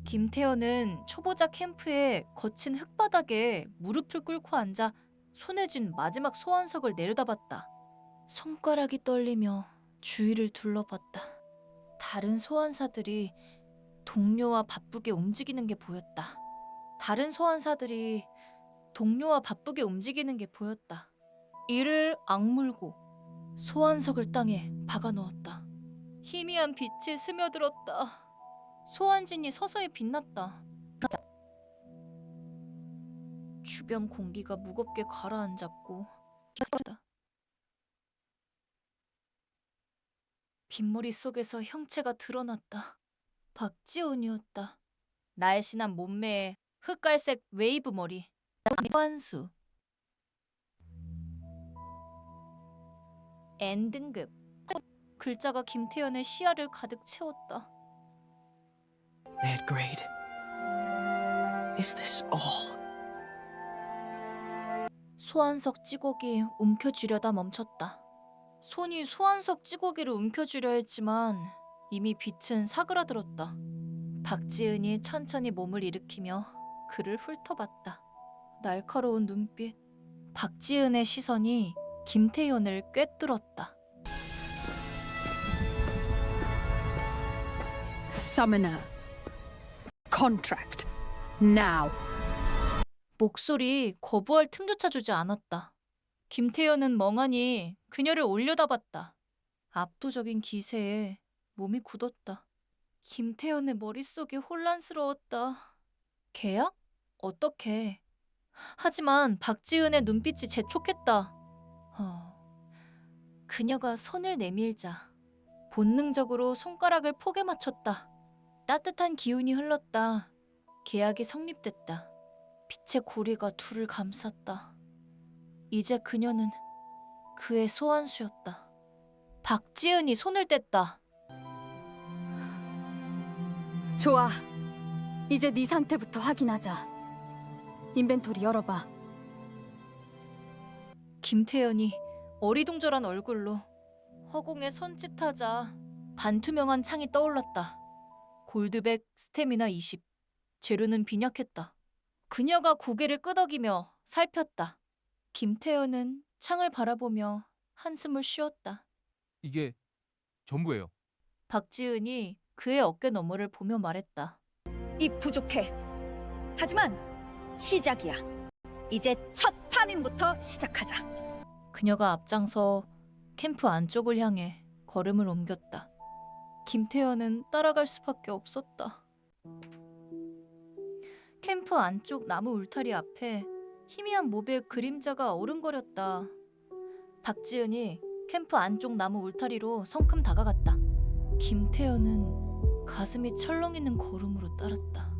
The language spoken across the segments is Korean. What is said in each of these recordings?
김태현은 초보자 캠프의 거친 흙바닥에 무릎을 꿇고 앉아 손에 쥔 마지막 소환석을 내려다봤다. 손가락이 떨리며 주위를 둘러봤다. 다른 소환사들이 동료와 바쁘게 움직이는 게 보였다. 다른 소환사들이 동료와 바쁘게 움직이는 게 보였다. 이를 악물고 소환석을 땅에 박아 넣었다. 희미한 빛이 스며들었다. 소환진이 서서히 빛났다. 주변 공기가 무겁게 가라앉았고 빗머리 속에서 형체가 드러났다. 박지훈이었다. 날씬한 몸매에 흑갈색 웨이브 머리. 소환수. N등급. 글자가 김태현의 시야를 가득 채웠다. Mad grade. Is this all? 소환석 찌꺼기 움켜쥐려다 멈췄다. 손이 소환석 찌꺼기를 움켜쥐려 했지만 이미 빛은 사그라들었다. 박지은이 천천히 몸을 일으키며 그를 훑어봤다. 날카로운 눈빛. 박지은의 시선이 김태현을 꿰뚫었다. Summoner. Contract. Now. 목소리 거부할 틈조차 주지 않았다. 김태현은 멍하니 그녀를 올려다봤다. 압도적인 기세에 몸이 굳었다. 김태현의 머릿속이 혼란스러웠다. 계약? 어떻게? 하지만 박지은의 눈빛이 재촉했다. 그녀가 손을 내밀자 본능적으로 손가락을 폭에 맞췄다. 따뜻한 기운이 흘렀다. 계약이 성립됐다. 빛의 고리가 둘을 감쌌다. 이제 그녀는 그의 소환수였다. 박지은이 손을 뗐다. 좋아. 이제 네 상태부터 확인하자. 인벤토리 열어봐. 김태현이 어리둥절한 얼굴로 허공에 손짓하자 반투명한 창이 떠올랐다. 골드백 스태미나 20. 재료는 빈약했다. 그녀가 고개를 끄덕이며 살폈다. 김태현은 창을 바라보며 한숨을 쉬었다. 이게 전부예요. 박지은이 그의 어깨 너머를 보며 말했다. 이 부족해. 하지만 시작이야. 이제 첫 파밍부터 시작하자. 그녀가 앞장서 캠프 안쪽을 향해 걸음을 옮겼다. 김태현은 따라갈 수밖에 없었다. 캠프 안쪽 나무 울타리 앞에 희미한 몹의 그림자가 어른거렸다. 박지은이 캠프 안쪽 나무 울타리로 성큼 다가갔다. 김태현은 가슴이 철렁이는 걸음으로 따랐다.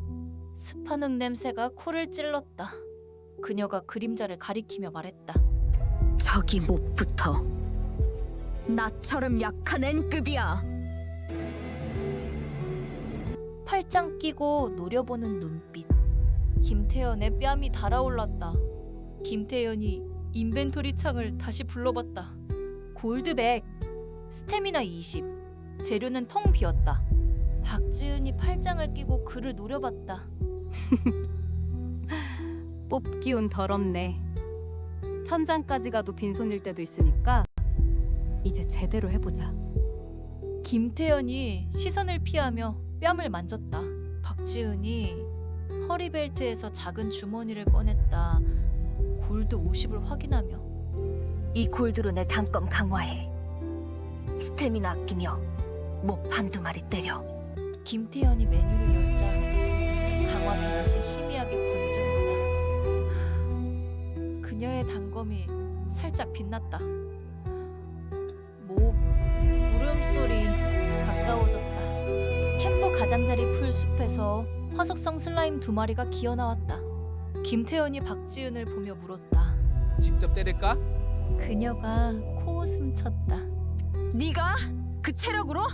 습한 흙 냄새가 코를 찔렀다. 그녀가 그림자를 가리키며 말했다. 저기 몹부터. 나처럼 약한 N급이야. 팔짱 끼고 노려보는 눈빛. 김태현의 뺨이 달아올랐다. 김태현이 인벤토리 창을 다시 불러봤다. 골드백, 스태미나 20. 재료는 텅 비었다. 박지은이 팔짱을 끼고 그를 노려봤다. 뽑기운 더럽네. 천장까지 가도 빈손일 때도 있으니까 이제 제대로 해보자. 김태현이 시선을 피하며 뺨을 만졌다. 박지은이 허리벨트에서 작은 주머니를 꺼냈다. 골드 50을 확인하며 이 골드로 내 단검 강화해. 스태미나 아끼며 목 한두 마리 때려. 김태현이 메뉴를 열자 강화 빛이 희미하게 번져온다. 그녀의 단검이 살짝 빛났다. 몹 울음소리 가까워졌다. 캠프 가장자리 풀숲에서 화석성 슬라임 2마리가 기어나왔다. 김태현이 박지은을 보며 물었다. 직접 때릴까? 그녀가 코웃음 쳤다. 네가 그 체력으로?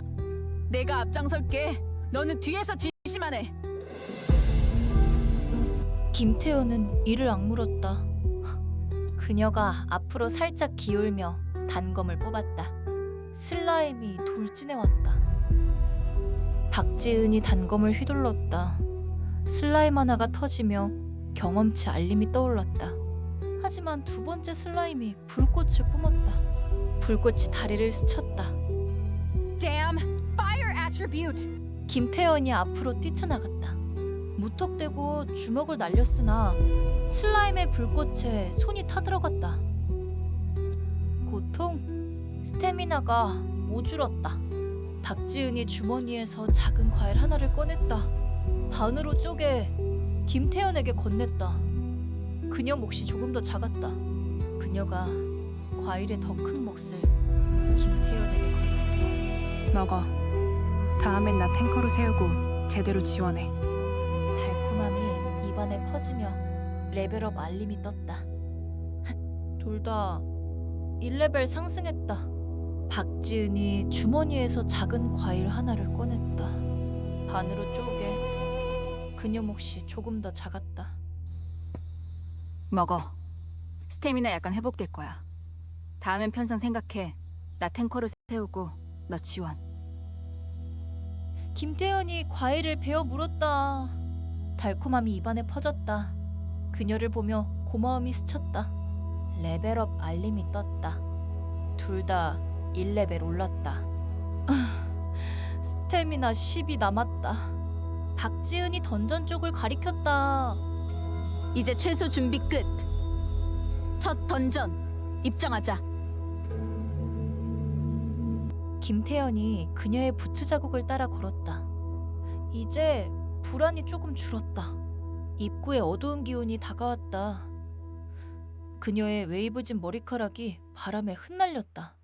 내가 앞장설게. 너는 뒤에서 지시만 해. 김태현은 이를 악물었다. 그녀가 앞으로 살짝 기울며 단검을 뽑았다. 슬라임이 돌진해왔다. 박지은이 단검을 휘둘렀다. 슬라임 하나가 터지며 경험치 알림이 떠올랐다. 하지만 두 번째 슬라임이 불꽃을 뿜었다. 불꽃이 다리를 스쳤다. Damn fire attribute. 김태현이 앞으로 뛰쳐나갔다. 무턱대고 주먹을 날렸으나 슬라임의 불꽃에 손이 타들어갔다. 고통, 스태미나가 오줄었다. 박지은이 주머니에서 작은 과일 하나를 꺼냈다. 반으로 쪼개 김태현에게 건넸다. 그녀 몫이 조금 더 작았다. 그녀가 과일의 더 큰 몫을 김태현에게 건넸다. 먹어. 다음엔 나 탱커로 세우고 제대로 지원해. 달콤함이 입안에 퍼지며 레벨업 알림이 떴다. 둘 다 1레벨 상승했다. 박지은이 주머니에서 작은 과일 하나를 꺼냈다. 반으로 쪼개 그녀 몫이 조금 더 작았다. 먹어. 스태미나 약간 회복될 거야. 다음엔 편성 생각해. 나 탱커로 세우고 너 지원. 김태현이 과일을 베어 물었다. 달콤함이 입안에 퍼졌다. 그녀를 보며 고마움이 스쳤다. 레벨업 알림이 떴다. 둘 다 1레벨 올랐다. 스태미나 10이 남았다. 박지은이 던전 쪽을 가리켰다. 이제 최소 준비 끝. 첫 던전 입장하자. 김태현이 그녀의 부츠 자국을 따라 걸었다. 이제 불안이 조금 줄었다. 입구에 어두운 기운이 다가왔다. 그녀의 웨이브진 머리카락이 바람에 흩날렸다.